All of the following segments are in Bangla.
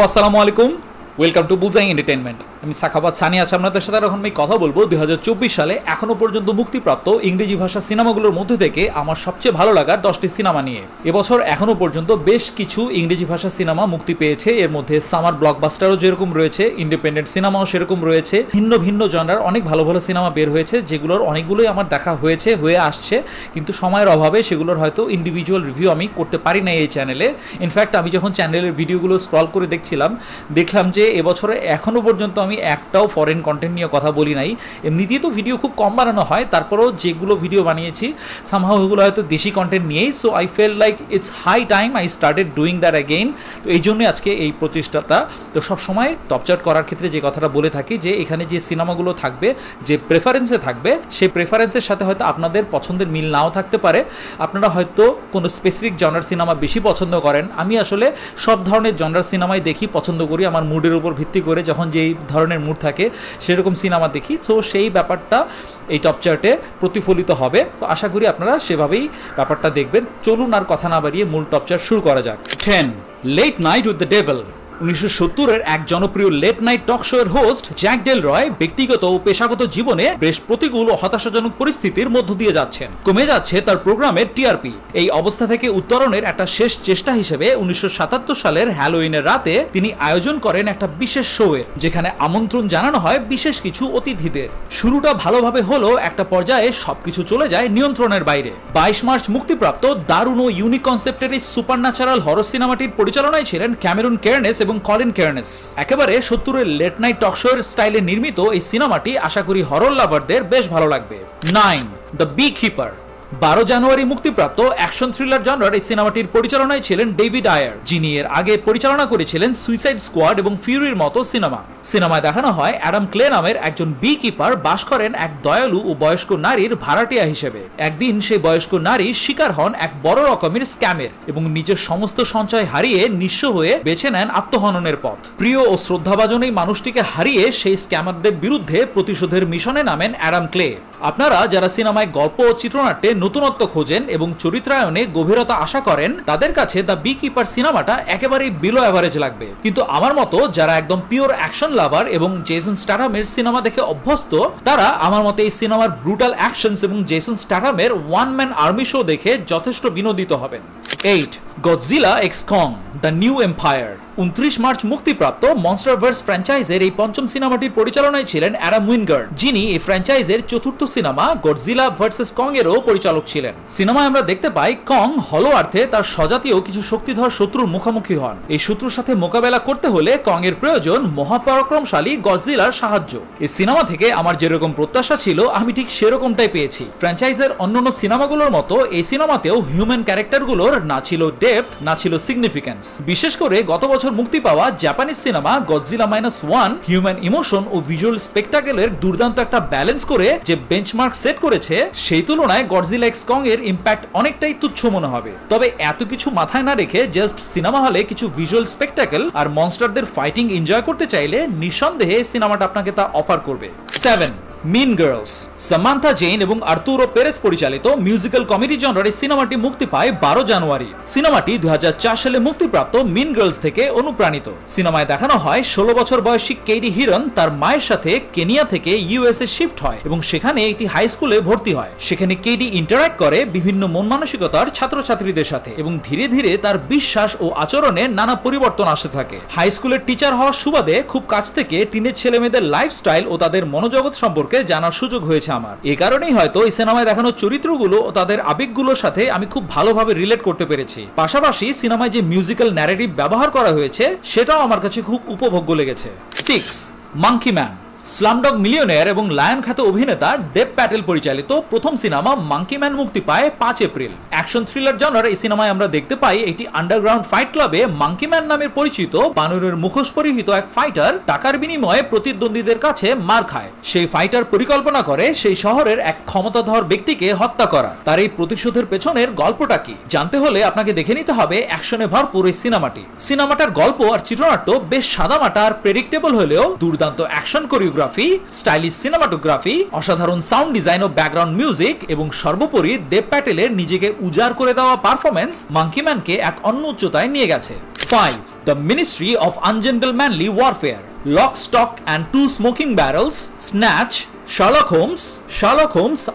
আসসালামু আলাইকুম, ওয়েলকাম টু বুলজাই এন্টারটেইনমেন্ট। আমি সাখাবাত সানি আছি আপনাদের সাথে। এখন আমি কথা বলবো 2024 সালে এখনো পর্যন্ত মুক্তিপ্রাপ্ত ইংরেজি ভাষা সিনেমাগুলোর মধ্যে থেকে আমার সবচেয়ে ভালো লাগার 10টি সিনেমা নিয়ে। এবছর এখনো পর্যন্ত বেশ কিছু ইংরেজি ভাষা সিনেমা মুক্তি পেয়েছে। এর মধ্যে সামার ব্লকবাস্টারও যেরকম রয়েছে, ইন্ডিপেন্ডেন্ট সিনেমাও সেরকম রয়েছে। ভিন্ন ভিন্ন জনরার অনেক ভালো ভালো সিনেমা বের হয়েছে, যেগুলোর অনেকগুলোই আমার দেখা হয়ে আসছে, কিন্তু সময়ের অভাবে সেগুলোর হয়তো ইন্ডিভিজুয়াল রিভিউ আমি করতে পারি না এই চ্যানেলে। ইনফ্যাক্ট আমি যখন চ্যানেলের ভিডিওগুলো স্ক্রল করে দেখলাম যে এবছরে এখনো পর্যন্ত আমি একটাও ফরেন কন্টেন্ট নিয়ে কথা বলি নাই। এমনিতেই তো ভিডিও খুব কম বানানো হয়, তারপরেও যেগুলো ভিডিও বানিয়েছি সামহাউ ওগুলো হয়তো দেশি কন্টেন্ট নিয়েই। So I feel like it's high time I started doing that again. তো এই জন্যই আজকে এই প্রচেষ্টাটা। তো সবসময় টপ চার্ট করার ক্ষেত্রে যে কথাটা বলে থাকি যে এখানে যে সিনেমাগুলো থাকবে, যে প্রেফারেন্সে থাকবে, সেই প্রেফারেন্সের সাথে হয়তো আপনাদের পছন্দের মিল নাও থাকতে পারে। আপনারা হয়তো কোনো স্পেসিফিক জনরার সিনেমা বেশি পছন্দ করেন। আমি আসলে সব ধরনের জনরার সিনেমাই দেখি, পছন্দ করি। আমার মুডের উপর ভিত্তি করে যখন যেই ধরনের মুড থাকে সেরকম সিনেমা দেখি। তো সেই ব্যাপারটা এই টপ চার্টে প্রতিফলিত হবে। তো আশা করি আপনারা সেভাবেই ব্যাপারটা দেখবেন। চলুন আর কথা না বাড়িয়ে মূল টপ চার্ট শুরু করা যাক। 10 late night with the devil. 1970-এর এক জনপ্রিয় লেট নাইট টক শো এর হোস্ট জ্যাক ডেল রয় ব্যক্তিগত ও পেশাগত জীবনে বেশ প্রতিকূল ও হতাশাজনক পরিস্থিতির মধ্য দিয়ে যাচ্ছেন। কমে যাচ্ছে তার প্রোগ্রামের টিআরপি। এই অবস্থা থেকে উত্তরণের একটা শেষ চেষ্টা হিসেবে 1977 সালের হ্যালোউইনের রাতে তিনি আয়োজন করেন একটা বিশেষ শো এর, যেখানে আমন্ত্রণ জানানো হয় বিশেষ কিছু অতিথিদের। শুরুটা ভালোভাবে হলো, একটা পর্যায়ে সবকিছু চলে যায় নিয়ন্ত্রণের বাইরে। 22 মার্চ মুক্তিপ্রাপ্ত দারুণ ও ইউনিক কনসেপ্টের এই সুপারন্যাচারাল হরর সিনেমাটির পরিচালনায় ছিলেন ক্যামেরন কেয়ারনেস এবং কলিন কেয়ারনেস। একেবারে 70-এর লেট নাইট টক শো এর স্টাইলে নির্মিত এই সিনেমাটি আশা করি হরর লাভারদের বেশ ভালো লাগবে। 9 দ্য বি কিপার। 12 জানুয়ারি মুক্তিপ্রাপ্ত অ্যাকশন থ্রিলার জনরার এই সিনেমাটির পরিচালনায় ছিলেন ডেভিড আয়ার, যিনি এর আগে পরিচালনা করেছিলেন সুইসাইড স্কোয়াড এবং ফিউরির মতো সিনেমায় দেখানো হয় অ্যাডাম ক্লে নামের একজন বি কিপার বাস করেন এক দয়ালু ও বয়স্ক নারীর ভাড়াটিয়া হিসেবে। একদিন সেই বয়স্ক নারী শিকার হন এক বড় রকমের স্ক্যামের এবং নিজের সমস্ত সঞ্চয় হারিয়ে নিঃস্ব হয়ে বেছে নেন আত্মহননের পথ। প্রিয় ও শ্রদ্ধাভাজন এই মানুষটিকে হারিয়ে সেই স্ক্যামারদের বিরুদ্ধে প্রতিশোধের মিশনে নামেন অ্যাডাম ক্লে। আপনারা যারা সিনেমায় গল্প ও চিত্রনাট্যে নতুনত্ব খোঁজেন এবং চরিত্রায়নে গভীরতা আশা করেন, তাদের কাছে দ্য বি কিপার সিনেমাটা একেবারেই বিলো অ্যাভারেজ লাগবে। কিন্তু আমার মতো যারা একদম পিওর অ্যাকশন লাভার এবং জেসন স্ট্যাথামের সিনেমা দেখে অভ্যস্ত, তারা আমার মতে এই সিনেমার ব্রুটাল অ্যাকশনস এবং জেসন স্ট্যাথামের ওয়ান ম্যান আর্মি শো দেখে যথেষ্ট বিনোদিত হবেন। 8 Godzilla x Kong the new empire. 29 March মুক্তিপ্রাপ্ত মনস্টারভার্স ফ্র্যাঞ্চাইজের এই পঞ্চম সিনেমাটির পরিচালনায় ছিলেন অ্যাডাম উইনগার্ড, যিনি এই ফ্র্যাঞ্চাইজের চতুর্থ সিনেমা গডজিলা ভার্সেস কং এরও পরিচালক ছিলেন। সিনেমায় আমরা দেখতে পাই কং হলো অর্থে তার স্বজাতীয় কিছু শক্তিধর শত্রুর মুখোমুখি হন। এই শত্রুর সাথে মোকাবেলা করতে হলে কং এর প্রয়োজন মহাপরাক্রমশালী গডজিলার সাহায্য। এই সিনেমা থেকে আমার যেরকম প্রত্যাশা ছিল আমি ঠিক সেরকমটাই পেয়েছি। ফ্র্যাঞ্চাইজের অন্যান্য সিনেমাগুলোর মতো এই সিনেমাতেও হিউম্যান ক্যারেক্টারগুলোর না ছিল ডেপথ, না ছিল সিগনিফিকেন্স। বিশেষ করে গত বছর মুক্তি পাওয়া Japanese cinema Godzilla -1 human emotion ও ভিজুয়াল স্পেকটাকেলের দুর্দান্ত একটা ব্যালেন্স করে যে বেঞ্চমার্ক সেট করেছে, সেই তুলনায় গডজিলা এক্স কং এর ইম্প্যাক্ট অনেকটাই তুচ্ছ মনে হবে। তবে এত কিছু মাথায় না রেখে জাস্ট সিনেমা হলে কিছু ভিজুয়াল স্পেকটাকেল আর মনস্টারদের ফাইটিং এনজয় করতে চাইলে নিঃসন্দেহে সিনেমাটা আপনাকে তা অফার করবে। 7 মিন গার্লস। সামান্থা জেইন এবং আর্তুরো পেরেস পরিচালিত মিউজিক্যাল কমেডি জনরার এই সিনেমাটি মুক্তি পায় 12 জানুয়ারি। সিনেমাটি 2004 সালে মুক্তিপ্রাপ্ত মিন গার্লস থেকে অনুপ্রাণিত। সিনেমায় দেখানো হয় 16 বছর বয়সী কেডি হিরন তার মায়ের সাথে কেনিয়া থেকে ইউএসএ শিফট হয় এবং সেখানে একটি হাই স্কুলে ভর্তি হয়। সেখানে কেডি ইন্টারঅ্যাক্ট করে বিভিন্ন মন মানসিকতার ছাত্রছাত্রীদের সাথে এবং ধীরে ধীরে তার বিশ্বাস ও আচরণে নানা পরিবর্তন আসতে থাকে। হাই স্কুলের টিচার হওয়ার সুবাদে খুব কাছ থেকে টিনের ছেলেমেয়েদের লাইফস্টাইল ও তাদের মনোজগৎ সম্পর্কে জানার সুযোগ হয়েছে আমার। এই কারণেই হয়তো এই সিনেমায় দেখানো চরিত্রগুলো ও তাদের আবেগগুলোর সাথে আমি খুব ভালোভাবে রিলেট করতে পেরেছি। পাশাপাশি সিনেমায় যে মিউজিক্যাল ন্যারেটিভ ব্যবহার করা হয়েছে সেটাও আমার কাছে খুব উপভোগ্য লেগেছে। 6 মাঙ্কি ম্যান। স্লামডগ মিলিয়নেয়ার এবং লায়ন খ্যাত অভিনেতা দেব প্যাটেল পরিচালিত প্রথম সিনেমা মাঙ্কি ম্যান মুক্তি পায় 5 এপ্রিল। অ্যাকশন থ্রিলার জনরার এই সিনেমায় আমরা দেখতে পাই একটি আন্ডারগ্রাউন্ড ফাইট ক্লাবে মাঙ্কি ম্যান নামে পরিচিত বানরের মুখোশ পরিহিত এক ফাইটার টাকার বিনিময়ে প্রতিদ্বন্দ্বীদের কাছে মার খায়। সেই ফাইটার পরিকল্পনা করে সেই শহরের এক ক্ষমতাধর ব্যক্তিকে হত্যা করা। তার এই প্রতিশোধের পেছনের গল্পটা কি জানতে হলে আপনাকে দেখে নিতে হবে অ্যাকশনে ভরপুর এই সিনেমাটার গল্প আর চিত্রনাট্য বেশ সাদামাটা আর প্রেডিক্টেবল হলেও দুর্দান্ত অ্যাকশন কোরিওগ্রাফি, স্টাইলিশ সিনেমাটোগ্রাফি, অসাধারণ সাউন্ড ডিজাইন ও ব্যাকগ্রাউন্ড মিউজিক এবং সর্বোপরি দেব প্যাটেলের নিজেকে উজাড় করে দেওয়া পারফরম্যান্স মাঙ্কি ম্যানকে এক অন্য উচ্চতায় নিয়ে গেছে। 5. The Ministry of Ungentlemanly Warfare, Lock, Stock and Two Smoking Barrels, Snatch, Sherlock Holmes,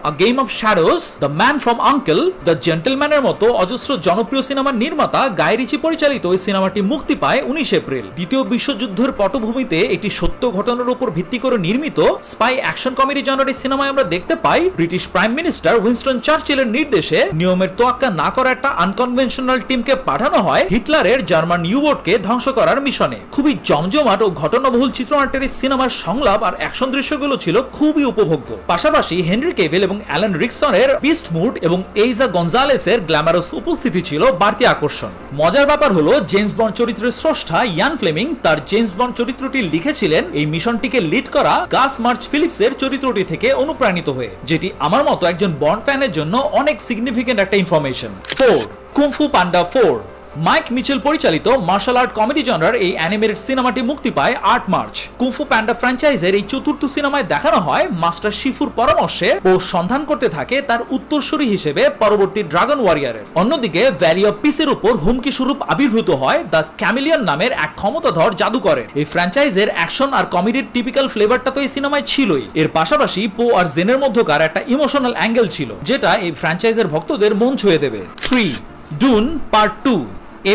A Game of Shadows, The Man from U.N.C.L.E., The Gentleman এর মতো অজস্র জনপ্রিয় সিনেমার নির্মাতা গাই রিচি পরিচালিত এই সিনেমাটি মুক্তি পায় 19 এপ্রিল। দ্বিতীয় বিশ্বযুদ্ধের পটভূমিতে একটি সত্য ঘটনার উপর ভিত্তি করে নির্মিত স্পাই অ্যাকশন কমেডি জনরের সিনেমায় আমরা দেখতে পাই ব্রিটিশ প্রাইম মিনিস্টার উইনস্টন চার্চিলের নির্দেশে নিয়মের তোয়াক্কা না করা একটা আনকনভেনশনাল টিমকে পাঠানো হয় হিটলারের জার্মান ইউবোটকে ধ্বংস করার মিশনে। খুবই জমজমাট ও ঘটনাবহুল চিত্রনাট্যের এই সিনেমার সংলাপ আর অ্যাকশন দৃশ্যগুলো ছিল খুবই উপভোগ্য। পাশাপাশি হেনরি কেভিল এবং অ্যালান রিকসনের বিস্ট মুড এবং এইজা গনজালেসের গ্ল্যামারাস উপস্থিতি ছিল বাড়তি আকর্ষণ। মজার ব্যাপার হলো জেমস বন্ড চরিত্রের স্রষ্টা ইয়ান ফ্লেমিং তার জেমস বন্ড চরিত্রটি লিখেছিলেন এই মিশনটিকে লিড করা গাস মার্চ ফিলিপসের চরিত্রটি থেকে অনুপ্রাণিত হয়ে, যেটি আমার মতো একজন বন্ড ফ্যানের জন্য অনেক সিগনিফিকেন্ট একটা ইনফরমেশন। 4. কুংফু পান্ডা 4। মাইক মিচেল পরিচালিত মার্শাল আর্ট কমেডি জনরার এই অ্যানিমেটেড সিনেমাটি মুক্তি পায় 8 মার্চ। কুংফু প্যান্ডা ফ্র্যাঞ্চাইজের এই চতুর্থ সিনেমায় দেখানো হয় মাস্টার শিফুর পরামর্শে ও সন্ধান করতে থাকে তার উত্তরসূরি হিসেবে পরবর্তী ড্রাগন ওয়ারিয়ারের। অন্যদিকে ভ্যালি অফ পিসের উপর হুমকি স্বরূপ আবির্ভূত হয় দ্য ক্যামিলিয়ন নামের এক ক্ষমতাধর জাদুকরের। এই ফ্র্যাঞ্চাইজের অ্যাকশন আর কমেডির টিপিক্যাল ফ্লেভারটা তো এই সিনেমায় ছিলই, এর পাশাপাশি পো আর জেনের মধ্যকার একটা ইমোশনাল অ্যাঙ্গেল ছিল যেটা এই ফ্র্যাঞ্চাইজের ভক্তদের মন ছুঁয়ে দেবে। 3. Dune part 2।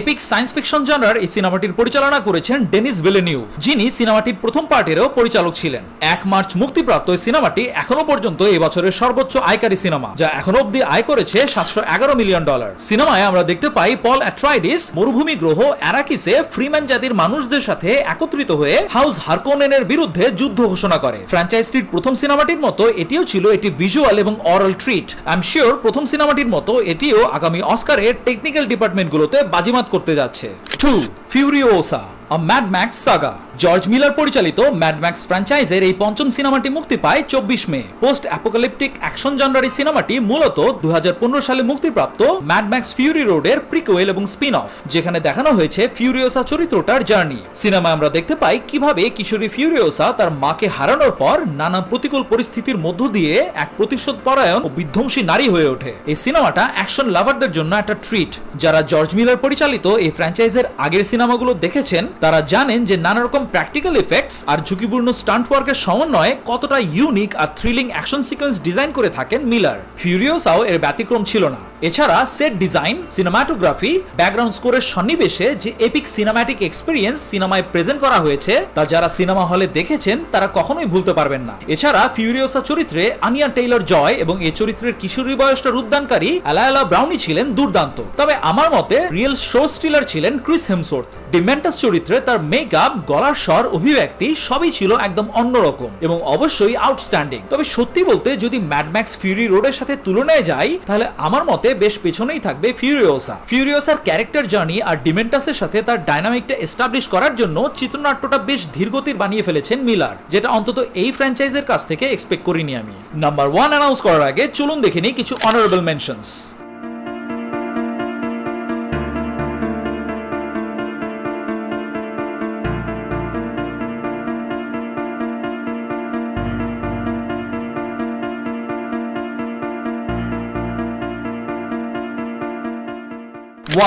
Epic science fiction জনরার এই সিনেমাটির পরিচালনা করেছেন ডেনিস ভিলেনিউভ, যিনি সিনেমাটির প্রথম পার্টেরও পরিচালক ছিলেন। 1 মার্চ মুক্তিপ্রাপ্ত এই সিনেমাটি এখনো পর্যন্ত এই বছরের সর্বোচ্চ আয়কারী সিনেমা, যা এখনো অবধি আয় করেছে $711 মিলিয়ন। সিনেমায় আমরা দেখতে পাই পল অ্যাট্রাইডিস মরুভূমি গ্রহ অ্যারাকিসে ফ্রিম্যান জাতির মানুষদের সাথে একত্রিত হয়ে হাউস হারকোনেনের বিরুদ্ধে যুদ্ধ ঘোষণা করে। ফ্র্যাঞ্চাইজটির প্রথম সিনেমাটির মতো এটিও ছিল একটি ভিজুয়াল এবং oral treat. I am sure প্রথম সিনেমাটির মতো এটিও আগামী অস্কারের টেকনিক্যাল ডিপার্টমেন্টগুলোতে বাজিমাত করতে যাচ্ছে। 2. ফিউরিওসা, A Mad Max Saga। George Miller পরিচালিত ম্যাড ম্যাক্স ফ্র্যাঞ্চাইজের এই পঞ্চম সিনেমাটি মুক্তি পায় 24 মে। পোস্ট অ্যাপোকালিপটিক অ্যাকশন জনরার এই সিনেমাটি মূলত 2015 সালে মুক্তিপ্রাপ্ত ম্যাড ম্যাক্স ফিউরি রোডের প্রিকুয়েল এবং স্পিন অফ, যেখানে দেখানো হয়েছে ফিউরিওসা চরিত্রটার জার্নি। সিনেমায় আমরা দেখতে পাই কিভাবে কিশোরী ফিউরিওসা তার মাকে হারানোর পর নানা প্রতিকূল পরিস্থিতির মধ্য দিয়ে এক প্রতিশোধ পরায়ণ ও বিধ্বংসী নারী হয়ে ওঠে। এই সিনেমাটা অ্যাকশন লাভারদের জন্য একটা ট্রিট। যারা জর্জ মিলার পরিচালিত এই ফ্র্যাঞ্চাইজের আগের সিনেমাগুলো দেখেছেন তারা জানেন যে নানা রকম প্র্যাকটিক্যাল এফেক্টস আর ঝুঁকিপূর্ণ স্টান্ট ওয়ার্কের সমন্বয়ে কতটা ইউনিক আর থ্রিলিং অ্যাকশন সিকোয়েন্স ডিজাইন করে থাকেন মিলার। ফিউরিওসাও এর ব্যতিক্রম ছিল না। এছাড়া সেট ডিজাইন, সিনেমাটোগ্রাফি, ব্যাকগ্রাউন্ড স্কোরের সন্নিবেশে যে এপিক সিনেম্যাটিক এক্সপেরিয়েন্স সিনেমায় প্রেজেন্ট করা হয়েছে তা যারা সিনেমা হলে দেখেছেন তারা কখনোই ভুলতে পারবেন না। এছাড়া ফিউরিওসা চরিত্রে আনিয়া টেইলর জয় এবং এই চরিত্রের কিশোরী বয়সটা রূপদানকারী অ্যালায়ালা ব্রাউনি ছিলেন দুর্দান্ত। তবে আমার মতে রিয়েল শো স্টিলার ছিলেন ক্রিস হেমসওয়ার্থ। ডিমেন্টাস চরিত্রে তার মেকআপ, গলার স্বর, অভিব্যক্তি সবই ছিল একদম অন্যরকম এবং অবশ্যই আউটস্ট্যান্ডিং। তবে সত্যি বলতে যদি ম্যাড ম্যাক্স ফিউরি রোডের সাথে তুলনায় যাই তাহলে আমার মতে বেশ পেছনেই থাকবে ফিউরিওসা। ফিউরিওসার ক্যারেক্টার জার্নি আর ডিমেন্টাসের সাথে তার ডাইনামিকটা এস্টাবলিশ করার জন্য চিত্রনাট্যটা বেশ ধীরগতির বানিয়ে ফেলেছেন মিলার, যেটা অন্তত এই ফ্র্যাঞ্চাইজের কাছ থেকে এক্সপেক্ট করিনি আমি। নাম্বার 1 অ্যানাউন্স করার আগে চলুন দেখে নিই কিছু honourable mentions.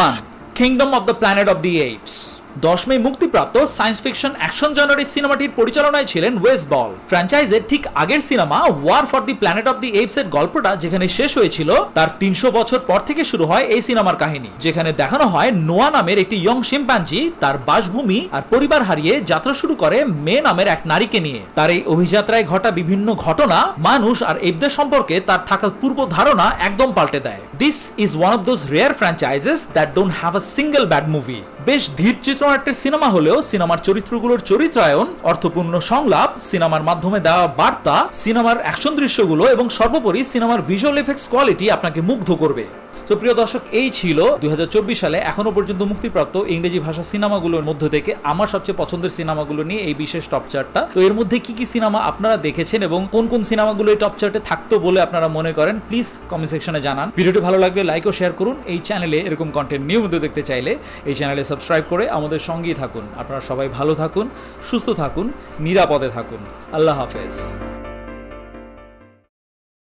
One, Kingdom of the Planet of the Apes। 10 মে মুক্তিপ্রাপ্ত সায়েন্স ফিকশন অ্যাকশন জনারের সিনেমাটির পরিচালনায় ছিলেন ওয়েস বল। ফ্র্যাঞ্চাইজের ঠিক আগের cinema war for the planet of the apes এর গল্পটা যেখানে শেষ হয়েছিল তার 300 বছর পর থেকে শুরু হয় এই সিনেমার কাহিনী, যেখানে দেখানো হয় নোয়া নামের একটি ইয়ং শিম্পাঞ্জি তার বাসভূমি আর পরিবার হারিয়ে যাত্রা শুরু করে মে নামের এক নারীকে নিয়ে। তার এই অভিযাত্রায় ঘটা বিভিন্ন ঘটনা মানুষ আর এপদের সম্পর্কে তার থাকা পূর্ব ধারণা একদম পাল্টে দেয়। This is one of those rare franchises that don't have a single bad movie. বেশ ধীর চিত্রনাট্যের সিনেমা হলেও সিনেমার চরিত্রগুলোর চরিত্রায়ন, অর্থপূর্ণ সংলাপ, সিনেমার মাধ্যমে দেওয়া বার্তা, সিনেমার অ্যাকশন দৃশ্যগুলো এবং সর্বোপরি সিনেমার ভিজুয়াল এফেক্টস কোয়ালিটি আপনাকে মুগ্ধ করবে। তো প্রিয় দর্শক, এই ছিল 2024 সালে এখনো পর্যন্ত মুক্তিপ্রাপ্ত ইংরেজি ভাষা সিনেমাগুলোর মধ্য থেকে আমার সবচেয়ে পছন্দের সিনেমাগুলো নিয়ে এই বিশেষ টপ চার্টটা। তো এর মধ্যে কি কি সিনেমা আপনারা দেখেছেন এবং কোন কোন সিনেমাগুলো এই টপ চার্টে থাকতো বলে আপনারা মনে করেন প্লিজ কমেন্ট সেকশনে জানান। ভিডিওটি ভালো লাগলে লাইক ও শেয়ার করুন। এই চ্যানেলে এরকম কন্টেন্ট নিয়মিত দেখতে চাইলে এই চ্যানেলে সাবস্ক্রাইব করে আমাদের সঙ্গেই থাকুন। আপনারা সবাই ভালো থাকুন, সুস্থ থাকুন, নিরাপদে থাকুন। আল্লাহ হাফেজ।